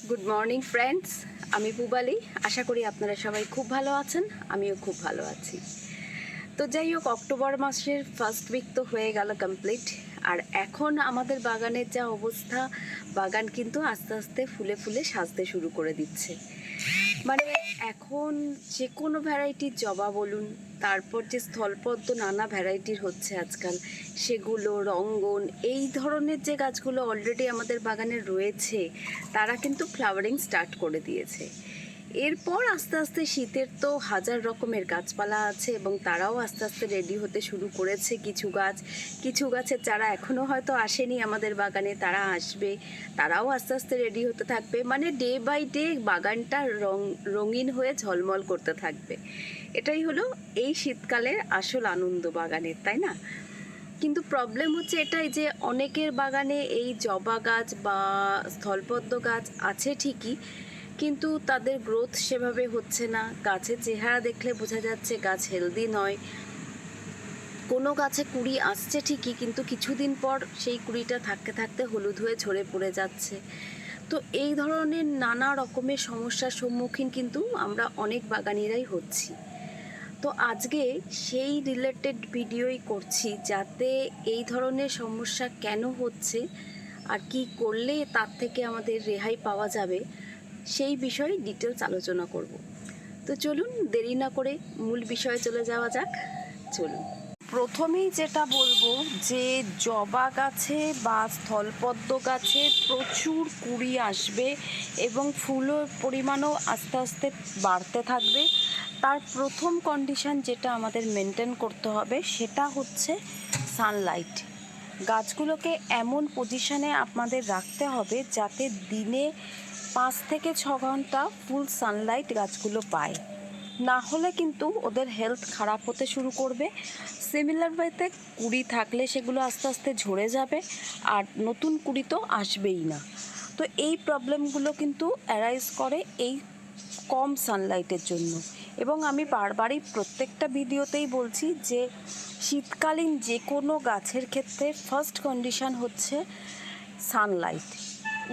Good morning friends, আমি পুবালি। আশা করি আপনারা সবাই খুব ভালো আছেন, আমিও খুব ভালো আছি। তো যাই হোক, অক্টোবর মাসের ফার্স্ট উইক তো হয়ে গেল কমপ্লিট। আর এখন আমাদের বাগানের যা অবস্থা, বাগান কিন্তু আস্তে আস্তে ফুলে ফুলে সাজতে শুরু করে দিচ্ছে। মানে এখন যে কোনো ভ্যারাইটির জবা বলুন, তারপর যে স্থলপদ্ম নানা ভ্যারাইটির হচ্ছে আজকাল, সেগুলো রঙ্গন, এই ধরনের যে গাছগুলো অলরেডি আমাদের বাগানে রয়েছে, তারা কিন্তু ফ্লাওয়ারিং স্টার্ট করে দিয়েছে। এরপর আস্তে আস্তে শীতের তো হাজার রকমের গাছপালা আছে এবং তারাও আস্তে আস্তে রেডি হতে শুরু করেছে। কিছু গাছের চারা এখনও হয়তো আসেনি আমাদের বাগানে, তারা আসবে, তারাও আস্তে আস্তে রেডি হতে থাকবে। মানে ডে বাই ডে বাগানটা রঙিন হয়ে ঝলমল করতে থাকবে। এটাই হলো এই শীতকালের আসল আনন্দ বাগানের, তাই না? কিন্তু প্রবলেম হচ্ছে এটাই যে অনেকের বাগানে এই জবা গাছ বা স্থলপদ্ম গাছ আছে ঠিকই, কিন্তু তাদের গ্রোথ সেভাবে হচ্ছে না। গাছের চেহারা দেখলে বোঝা যাচ্ছে গাছ হেলদি নয়। কোনো গাছে কুড়ি আসছে ঠিকই, কিন্তু কিছুদিন পর সেই কুড়িটা থাকতে থাকতে হলুদ হয়ে ঝরে পড়ে যাচ্ছে। তো এই ধরনের নানা রকমের সমস্যার সম্মুখীন কিন্তু আমরা অনেক বাগানিরাই হচ্ছি। তো আজকে সেই রিলেটেড ভিডিওই করছি, যাতে এই ধরনের সমস্যা কেন হচ্ছে আর কি করলে তার থেকে আমাদের রেহাই পাওয়া যাবে, সেই বিষয়ে ডিটেলস আলোচনা করব। তো চলুন দেরি না করে মূল বিষয়ে চলে যাওয়া যাক। চলুন, প্রথমেই যেটা বলবো যে জবা গাছে বা স্থলপদ্ম গাছে প্রচুর কুঁড়ি আসবে এবং ফুলের পরিমাণও আস্তে আস্তে বাড়তে থাকবে। তার প্রথম কন্ডিশন যেটা আমাদের মেনটেন করতে হবে সেটা হচ্ছে সানলাইট। গাছগুলোকে এমন পজিশনে আপনাদের রাখতে হবে যাতে দিনে 5 থেকে 6 ঘন্টা ফুল সানলাইট গাছগুলো পায়, না হলে কিন্তু ওদের হেলথ খারাপ হতে শুরু করবে। সিমিলার ওয়েতে কুড়ি থাকলে সেগুলো আস্তে আস্তে ঝরে যাবে আর নতুন কুড়ি তো আসবেই না। তো এই প্রবলেমগুলো কিন্তু অ্যারাইজ করে এই কম সানলাইটের জন্য। এবং আমি বারবারই প্রত্যেকটা ভিডিওতেই বলছি যে শীতকালীন যে কোনো গাছের ক্ষেত্রে ফার্স্ট কন্ডিশন হচ্ছে সানলাইট।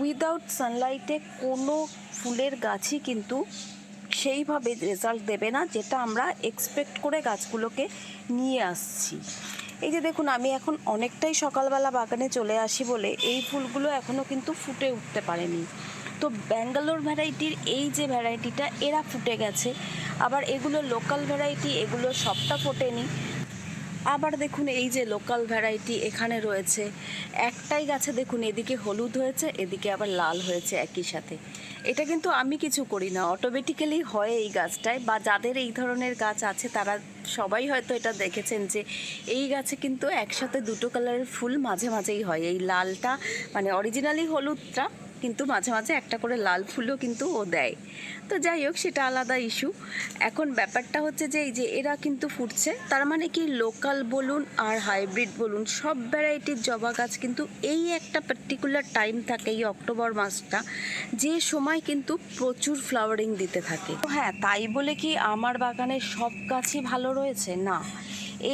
উইদাউট সানলাইটে কোনো ফুলের গাছই কিন্তু সেইভাবে রেজাল্ট দেবে না যেটা আমরা এক্সপেক্ট করে গাছগুলোকে নিয়ে আসছি। এই যে দেখুন, আমি এখন অনেকটাই সকালবেলা বাগানে চলে আসি বলে এই ফুলগুলো এখনও কিন্তু ফুটে উঠতে পারেনি। তো ব্যাঙ্গালোর ভ্যারাইটির এই যে ভ্যারাইটিটা, এরা ফুটে গেছে। আবার এগুলো লোকাল ভ্যারাইটি, এগুলো সবটা ফোটেনি। আবার দেখুন এই যে লোকাল ভ্যারাইটি এখানে রয়েছে, একটাই গাছে দেখুন এদিকে হলুদ হয়েছে, এদিকে আবার লাল হয়েছে একই সাথে। এটা কিন্তু আমি কিছু করি না, অটোমেটিক্যালি হয় এই গাছটায়। বা যাদের এই ধরনের গাছ আছে তারা সবাই হয়তো এটা দেখেছেন যে এই গাছে কিন্তু একসাথে দুটো কালারের ফুল মাঝে মাঝেই হয়। এই লালটা মানে অরিজিনালি হলুদটা, কিন্তু মাঝে মাঝে একটা করে লাল ফুলও কিন্তু ও দেয়। তো যাই হোক, সেটা আলাদা ইস্যু। এখন ব্যাপারটা হচ্ছে যে এই যে এরা কিন্তু ফুটছে, তার মানে কি লোকাল বলুন আর হাইব্রিড বলুন, সব ভ্যারাইটির জবা গাছ কিন্তু এই একটা পার্টিকুলার টাইম থাকে, এই অক্টোবর মাসটা, যে সময় কিন্তু প্রচুর ফ্লাওয়ারিং দিতে থাকে। তো হ্যাঁ, তাই বলে কি আমার বাগানের সব গাছই ভালো রয়েছে? না।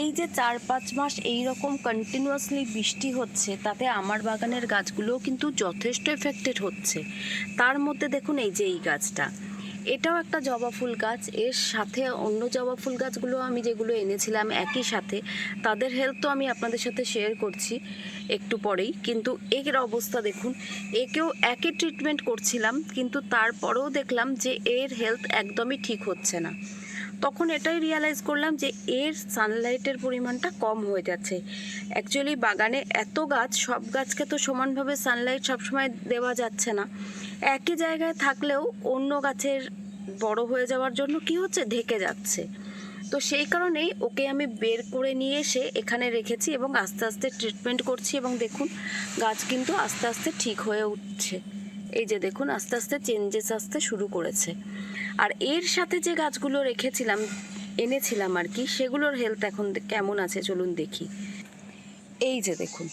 এই যে 4-5 মাস এই রকম কন্টিনিউয়াসলি বৃষ্টি হচ্ছে, তাতে আমার বাগানের গাছগুলোও কিন্তু যথেষ্ট এফেক্টেড হচ্ছে। তার মধ্যে দেখুন এই যে এই গাছটা, এটাও একটা জবা ফুল গাছ। এর সাথে অন্য জবা ফুল গাছগুলো আমি যেগুলো এনেছিলাম একই সাথে, তাদের হেলথ তো আমি আপনাদের সাথে শেয়ার করছি একটু পরেই। কিন্তু এর অবস্থা দেখুন, একেও একই ট্রিটমেন্ট করছিলাম, কিন্তু তারপরেও দেখলাম যে এর হেলথ একদমই ঠিক হচ্ছে না। তখন এটাই রিয়ালাইজ করলাম যে এর সানলাইটের পরিমাণটা কম হয়ে যাচ্ছে। অ্যাকচুয়ালি বাগানে এত গাছ, সব গাছকে তো সমানভাবে সানলাইট সবসময় দেওয়া যাচ্ছে না। একই জায়গায় থাকলেও অন্য গাছের বড় হয়ে যাওয়ার জন্য কি হচ্ছে, ঢেকে যাচ্ছে। তো সেই কারণেই ওকে আমি বের করে নিয়ে এসে এখানে রেখেছি এবং আস্তে আস্তে ট্রিটমেন্ট করছি। এবং দেখুন গাছ কিন্তু আস্তে আস্তে ঠিক হয়ে উঠছে। এই যে দেখুন আস্তে আস্তে চেঞ্জেস আসতে শুরু করেছে। আর এর সাথে যে গাছগুলো এনেছিলাম আর কি, সেগুলোর হেলথ এখন কেমন আছে চলুন দেখি। এই যে দেখুন,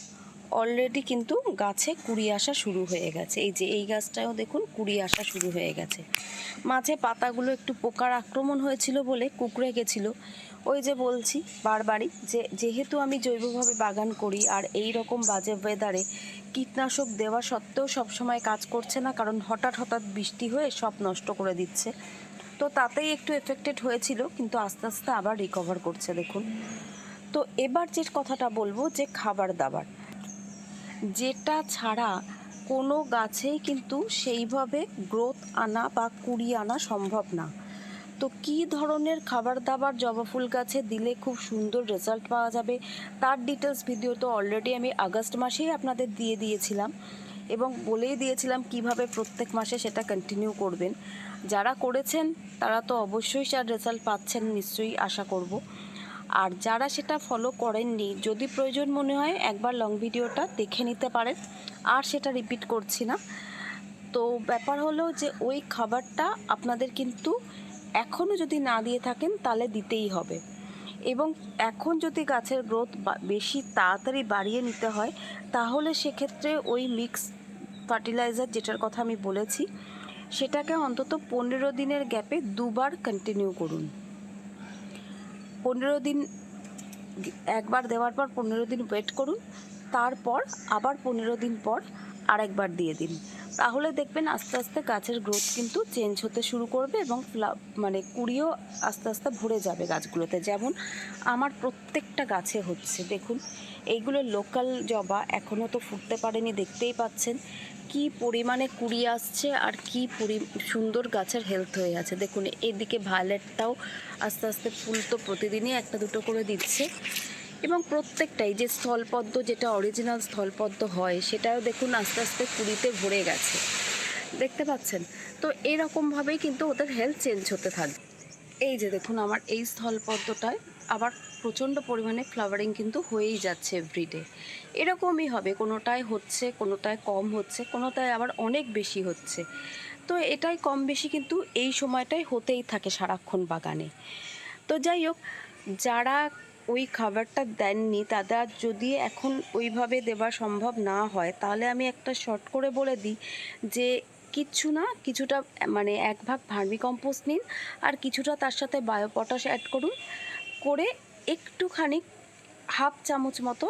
অলরেডি কিন্তু গাছে কুড়ি আসা শুরু হয়ে গেছে। এই যে এই গাছটাও দেখুন কুড়ি আসা শুরু হয়ে গেছে। মাঝে পাতাগুলো একটু পোকার আক্রমণ হয়েছিল বলে কুঁকড়ে গেছিলো। ওই যে বলছি বারবারই যে যেহেতু আমি জৈবভাবে বাগান করি আর এই রকম বাজে ওয়েদারে কীটনাশক দেওয়া সত্ত্বেও সবসময় কাজ করছে না, কারণ হঠাৎ হঠাৎ বৃষ্টি হয়ে সব নষ্ট করে দিচ্ছে। তো তাতেই একটু এফেক্টেড হয়েছিল, কিন্তু আস্তে আস্তে আবার রিকভার করছে দেখুন। তো এবার যে কথাটা বলবো যে খাবার দাবার, যেটা ছাড়া কোনো গাছেই কিন্তু সেইভাবে গ্রোথ আনা বা কুড়ি আনা সম্ভব না। তো কী ধরনের খাবার দাবার জবা ফুল গাছে দিলে খুব সুন্দর রেজাল্ট পাওয়া যাবে তার ডিটেলস ভিডিও তো অলরেডি আমি আগস্ট মাসেই আপনাদের দিয়ে দিয়েছিলাম এবং বলেই দিয়েছিলাম কিভাবে প্রত্যেক মাসে সেটা কন্টিনিউ করবেন। যারা করেছেন তারা তো অবশ্যই তার রেজাল্ট পাচ্ছেন নিশ্চয়ই, আশা করব। আর যারা সেটা ফলো করেননি, যদি প্রয়োজন মনে হয় একবার লং ভিডিওটা দেখে নিতে পারেন, আর সেটা রিপিট করছি না। তো ব্যাপার হলো যে ওই খাবারটা আপনাদের কিন্তু এখনও যদি না দিয়ে থাকেন তাহলে দিতেই হবে। এবং এখন যদি গাছের গ্রোথ বেশি তাড়াতাড়ি বাড়িয়ে নিতে হয় তাহলে সেক্ষেত্রে ওই মিক্স ফার্টিলাইজার যেটার কথা আমি বলেছি সেটাকে অন্তত 15 দিনের গ্যাপে দুবার কন্টিনিউ করুন। 15 দিন একবার দেওয়ার পর 15 দিন ওয়েট করুন, তারপর আবার 15 দিন পর আরেকবার দিয়ে দিন। তাহলে দেখবেন আস্তে আস্তে গাছের গ্রোথ কিন্তু চেঞ্জ হতে শুরু করবে এবং মানে কুড়িও আস্তে আস্তে ভরে যাবে গাছগুলোতে। যেমন আমার প্রত্যেকটা গাছে হচ্ছে দেখুন, এইগুলো লোকাল জবা, এখনও তো ফুটতে পারেনি, দেখতেই পাচ্ছেন কি পরিমাণে কুড়ি আসছে আর কি সুন্দর গাছের হেলথ হয়ে আছে। দেখুন এদিকে ভায়োলেটটাও আস্তে আস্তে ফুল তো প্রতিদিনই একটা দুটো করে দিচ্ছে এবং প্রত্যেকটাই যে স্থলপদ্ম, যেটা অরিজিনাল স্থলপদ্ম হয়, সেটাও দেখুন আস্তে আস্তে কুড়িতে ভরে গেছে, দেখতে পাচ্ছেন। তো এরকমভাবেই কিন্তু ওদের হেলথ চেঞ্জ হতে থাকবে। এই যে দেখুন আমার এই স্থলপদ্মটায় আবার প্রচণ্ড পরিমাণে ফ্লাওয়ারিং কিন্তু হয়েই যাচ্ছে এভরিডে। এরকমই হবে, কোনোটায় হচ্ছে, কোনোটায় কম হচ্ছে, কোনোটায় আবার অনেক বেশি হচ্ছে। তো এটাই কম বেশি কিন্তু এই সময়টাই হতেই থাকে সারাক্ষণ বাগানে। তো যাই হোক, যারা ওই খাবারটা দেননি তাদের যদি এখন ওইভাবে দেওয়া সম্ভব না হয় তাহলে আমি একটা শর্ট করে বলে দিই যে কিচ্ছু না, কিছুটা মানে 1 ভাগ ভার্মি কম্পোস্ট নিন আর কিছুটা তার সাথে বায়ো পটাশ অ্যাড করুন, করে একটুখানি হাফ চামচ মতো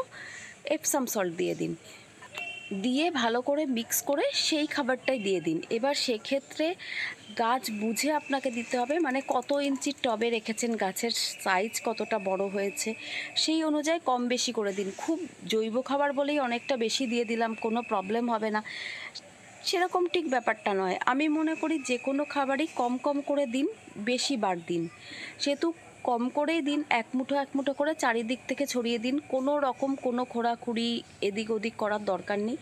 এপসাম সল্ট দিয়ে দিন, দিয়ে ভালো করে মিক্স করে সেই খাবারটাই দিয়ে দিন। এবার সেক্ষেত্রে গাছ বুঝে আপনাকে দিতে হবে, মানে কত ইঞ্চির টবে রেখেছেন, গাছের সাইজ কতটা বড় হয়েছে সেই অনুযায়ী কম বেশি করে দিন। খুব জৈব খাবার বলেই অনেকটা বেশি দিয়ে দিলাম, কোনো প্রবলেম হবে না সেরকম ঠিক ব্যাপারটা নয়। আমি মনে করি যে কোনো খাবারই কম কম করে দিন, বেশি বার দিন। সেহেতু কম করেই দিন, এক মুঠো করে চারিদিক থেকে ছড়িয়ে দিন, কোনো রকম কোনো খোঁড়াখুড়ি এদিক ওদিক করার দরকার নেই।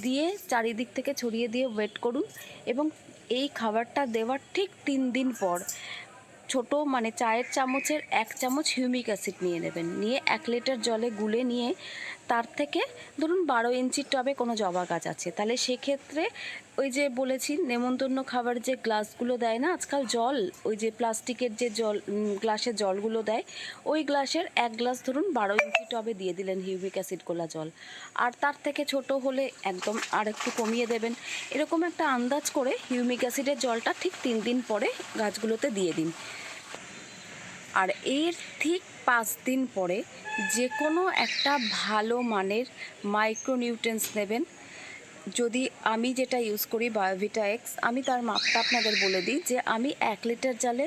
দিয়ে চারিদিক থেকে ছড়িয়ে দিয়ে ওয়েট করুন এবং এই খাবারটা দেওয়ার ঠিক 3 দিন পর ছোটো মানে চায়ের চামচের 1 চামচ হিউমিক অ্যাসিড নিয়ে নেবেন, নিয়ে 1 লিটার জলে গুলে নিয়ে তার থেকে ধরুন 12 ইঞ্চির টবে কোনো জবা গাছ আছে তাহলে সেক্ষেত্রে ওই যে বলেছি নেমন্তন্ন খাবার যে গ্লাসগুলো দেয় না আজকাল জল, ওই যে প্লাস্টিকের যে জল গ্লাসের জলগুলো দেয়, ওই গ্লাসের 1 গ্লাস ধরুন 12 ইঞ্চি টবে দিয়ে দিলেন হিউমিক অ্যাসিড গোলা জল। আর তার থেকে ছোট হলে একদম আর একটু কমিয়ে দেবেন। এরকম একটা আন্দাজ করে হিউমিক অ্যাসিডের জলটা ঠিক 3 দিন পরে গাছগুলোতে দিয়ে দিন। আর এর ঠিক 5 দিন পরে যে কোনো একটা ভালো মানের মাইক্রোনিউট্রিয়েন্টস নেবেন। যদি আমি যেটা ইউজ করি বায়োভিটা এক্স, আমি তার মাপটা আপনাদের বলে দিই যে আমি 1 লিটার জলে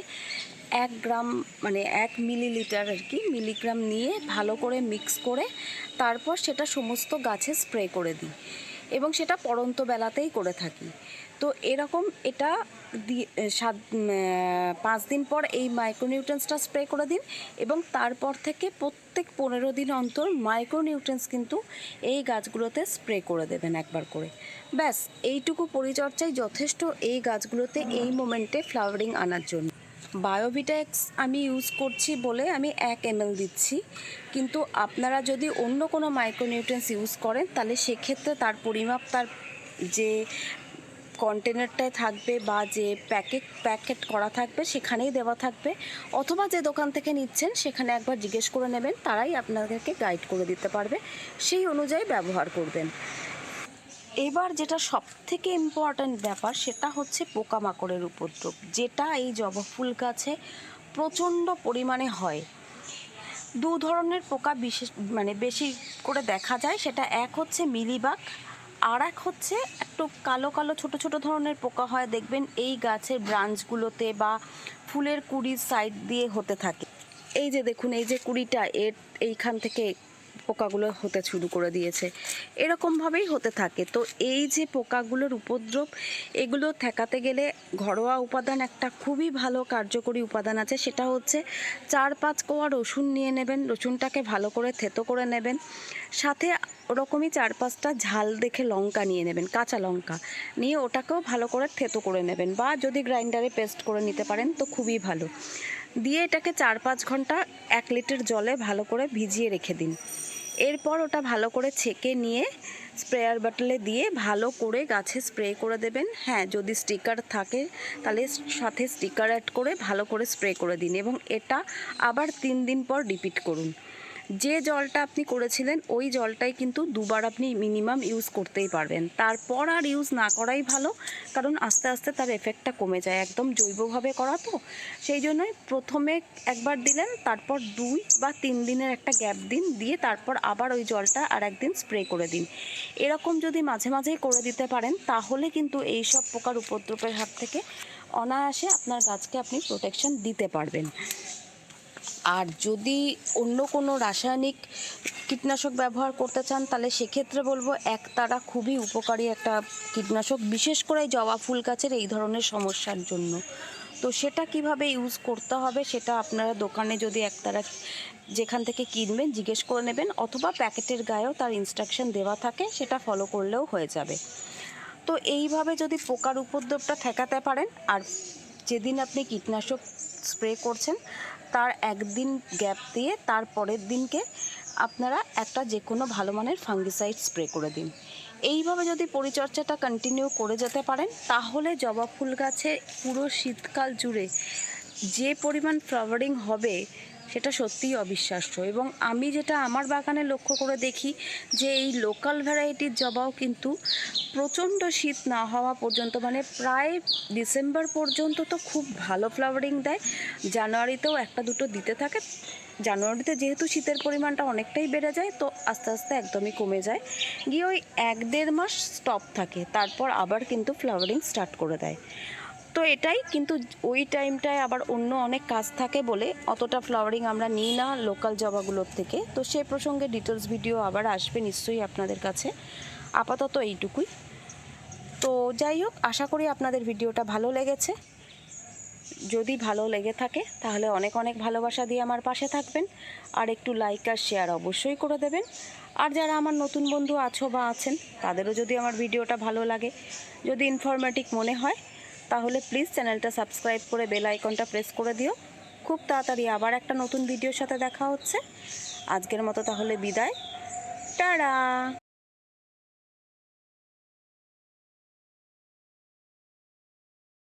1 গ্রাম মানে 1 মিলিলিটার আর কি মিলিগ্রাম নিয়ে ভালো করে মিক্স করে তারপর সেটা সমস্ত গাছে স্প্রে করে দিই এবং সেটা পড়ন্ত বেলাতেই করে থাকি। তো এরকম এটা 5 দিন পর এই মাইক্রোনিউট্রিয়েন্টসটা স্প্রে করে দিন এবং তারপর থেকে প্রত্যেক 15 দিন অন্তর মাইক্রোনিউট্রিয়েন্টস কিন্তু এই গাছগুলোতে স্প্রে করে দেবেন একবার করে। ব্যাস এইটুকু পরিচর্যাই যথেষ্ট এই গাছগুলোতে এই মোমেন্টে ফ্লাওয়ারিং আনার জন্য। বায়োভিটা এক্স আমি ইউজ করছি বলে আমি 1 ml দিচ্ছি, কিন্তু আপনারা যদি অন্য কোনো মাইক্রোনিউট্রিয়েন্টস ইউজ করেন তাহলে সেক্ষেত্রে তার পরিমাপ, তার যে কন্টেনারটায় থাকবে বা যে প্যাকেট করা থাকবে সেখানেই দেওয়া থাকবে, অথবা যে দোকান থেকে নিচ্ছেন সেখানে একবার জিজ্ঞেস করে নেবেন, তারাই আপনাদেরকে গাইড করে দিতে পারবে, সেই অনুযায়ী ব্যবহার করবেন। এবার যেটা সবথেকে ইম্পর্ট্যান্ট ব্যাপার সেটা হচ্ছে পোকামাকড়ের উপদ্রব, যেটা এই জবা ফুল গাছে প্রচণ্ড পরিমাণে হয়। দু ধরনের পোকা বেশি করে দেখা যায়, সেটা এক হচ্ছে মিলিবাগ, আর এক হচ্ছে একটু কালো কালো ছোট ছোট ধরনের পোকা হয়, দেখবেন এই গাছের ব্রাঞ্চগুলোতে বা ফুলের কুড়ির সাইড দিয়ে হতে থাকে। এই যে দেখুন, এই যে কুড়িটা এইখান থেকে পোকাগুলো হতে শুরু করে দিয়েছে, এরকমভাবেই হতে থাকে। তো এই যে পোকাগুলোর উপদ্রব, এগুলো ঠেকাতে গেলে ঘরোয়া উপাদান একটা খুবই ভালো কার্যকরী উপাদান আছে, সেটা হচ্ছে 4-5 কোয়া রসুন নিয়ে নেবেন, রসুনটাকে ভালো করে থেতো করে নেবেন, সাথে ওরকমই 4-5টা ঝাল দেখে লঙ্কা নিয়ে নেবেন, কাঁচা লঙ্কা নিয়ে ওটাকেও ভালো করে থেতো করে নেবেন, বা যদি গ্রাইন্ডারে পেস্ট করে নিতে পারেন তো খুবই ভালো। দিয়ে এটাকে 4-5 ঘন্টা 1 লিটার জলে ভালো করে ভিজিয়ে রেখে দিন। এরপর ওটা ভালো করে ছেঁকে নিয়ে স্প্রেয়ার বটলে দিয়ে ভালো করে গাছে স্প্রে করে দেবেন। হ্যাঁ, যদি স্টিকার থাকে তাহলে সাথে স্টিকার অ্যাড করে ভালো করে স্প্রে করে দিন, এবং এটা আবার 3 দিন পর রিপিট করুন। যে জলটা আপনি করেছিলেন ওই জলটাই কিন্তু দুবার আপনি মিনিমাম ইউজ করতেই পারবেন, তারপর আর ইউজ না করাই ভালো, কারণ আস্তে আস্তে তার এফেক্টটা কমে যায়, একদম জৈবভাবে করা তো, সেই জন্যই প্রথমে একবার দিলেন, তারপর 2 বা 3 দিনের একটা গ্যাপ দিন, দিয়ে তারপর আবার ওই জলটা আর একদিন স্প্রে করে দিন। এরকম যদি মাঝে মাঝেই করে দিতে পারেন তাহলে কিন্তু এই সব পোকার উপদ্রবের হাত থেকে অনায়াসে আপনার গাছকে আপনি প্রোটেকশন দিতে পারবেন। আর যদি অন্য কোনো রাসায়নিক কীটনাশক ব্যবহার করতে চান তাহলে সেক্ষেত্রে বলবো একতারা খুবই উপকারী একটা কীটনাশক, বিশেষ করে জবা ফুল গাছের এই ধরনের সমস্যার জন্য। তো সেটা কিভাবে ইউজ করতে হবে সেটা আপনারা দোকানে যদি একতারা যেখান থেকে কিনবেন জিজ্ঞেস করে নেবেন, অথবা প্যাকেটের গায়েও তার ইনস্ট্রাকশন দেওয়া থাকে, সেটা ফলো করলেও হয়ে যাবে। তো এইভাবে যদি পোকার উপদ্রবটা ঠেকাতে পারেন, আর যেদিন আপনি কীটনাশক স্প্রে করছেন তার একদিন গ্যাপ দিয়ে তার পরের দিনকে আপনারা একটা যে কোনো ভালো মানের ফাঙ্গিসাইড স্প্রে করে দিন। এইভাবে যদি পরিচর্যাটা কন্টিনিউ করে যেতে পারেন তাহলে জবা ফুল গাছে পুরো শীতকাল জুড়ে যে পরিমাণ ফ্লাওয়ারিং হবে সেটা সত্যিই অবিশ্বাস্য। এবং আমি যেটা আমার বাগানে লক্ষ্য করে দেখি যে এই লোকাল ভ্যারাইটির জবাও কিন্তু প্রচণ্ড শীত না হওয়া পর্যন্ত, মানে প্রায় ডিসেম্বর পর্যন্ত তো খুব ভালো ফ্লাওয়ারিং দেয়, জানুয়ারিতেও একটা দুটো দিতে থাকে। জানুয়ারিতে যেহেতু শীতের পরিমাণটা অনেকটাই বেড়ে যায়, তো আস্তে আস্তে একদমই কমে যায়, গিয়ে ওই 1-1.5 মাস স্টপ থাকে, তারপর আবার কিন্তু ফ্লাওয়ারিং স্টার্ট করে দেয়। তো এটাই কিন্তু ওই টাইমটায় আবার অন্য অনেক কাজ থাকে বলে অতটা ফ্লাওয়ারিং আমরা নিই না লোকাল জবাগুলোর থেকে। তো সে প্রসঙ্গে ডিটেলস ভিডিও আবার আসবে নিশ্চয়ই আপনাদের কাছে, আপাতত এইটুকুই। তো যাই হোক, আশা করি আপনাদের ভিডিওটা ভালো লেগেছে। যদি ভালো লেগে থাকে তাহলে অনেক অনেক ভালোবাসা দিয়ে আমার পাশে থাকবেন, আর একটু লাইক আর শেয়ার অবশ্যই করে দেবেন। আর যারা আমার নতুন বন্ধু আছো বা আছেন তাদেরও যদি আমার ভিডিওটা ভালো লাগে, যদি ইনফরমেটিভ মনে হয়, তাহলে প্লিজ চ্যানেলটা সাবস্ক্রাইব করে বেল আইকনটা প্রেস করে দিও। খুব তাড়াতাড়ি আবার একটা নতুন ভিডিওর সাথে দেখা হচ্ছে। আজকের মতো তাহলে বিদায়, টাটা।